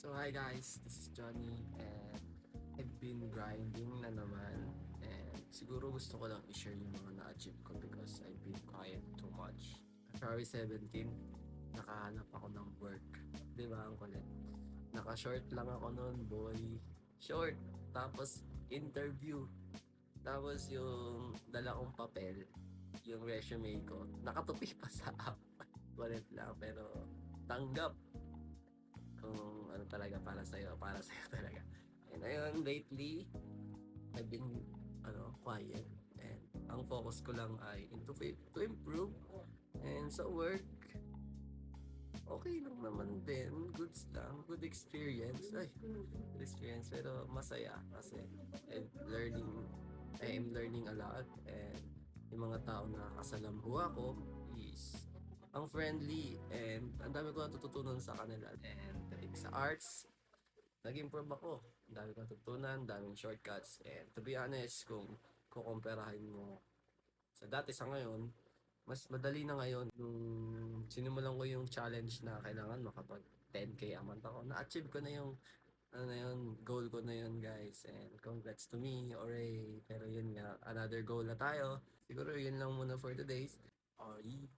So hi guys, this is Johnny and I've been grinding na naman and siguro gusto ko lang i-share yung mga na-achieve ko because I've been quiet too much. February 17, nakahanap ako ng work. Di ba ang kulit? Naka-short lang ako noon, boy. Short. Tapos interview. Tapos yung dala kong papel, yung resume ko, nakatupi pa sa app. Kulit lang pero tanggap kung ano talaga para sa'yo talaga. And ayun, lately, I've been quiet and ang focus ko lang ay to improve and sa work, okay lang naman din, goods lang, good experience, good experience, pero masaya kasi I'm learning, I am learning a lot and yung mga tao na kasalambuha ko is ang friendly and ang dami ko natututunan sa kanila and sa arts nag-improve ako. Ang dami kong natutunan, daming shortcuts. And to be honest, kung kukumparahin mo sa dati sa ngayon, mas madali na ngayon. Nung sinimulan ko yung challenge na kailangan makapag 10K a month ako, na-achieve ko na yung ano na yun, goal ko na yun guys. And congrats to me, alright. Pero yun nga, another goal na tayo. Siguro yun lang muna for today's. RE.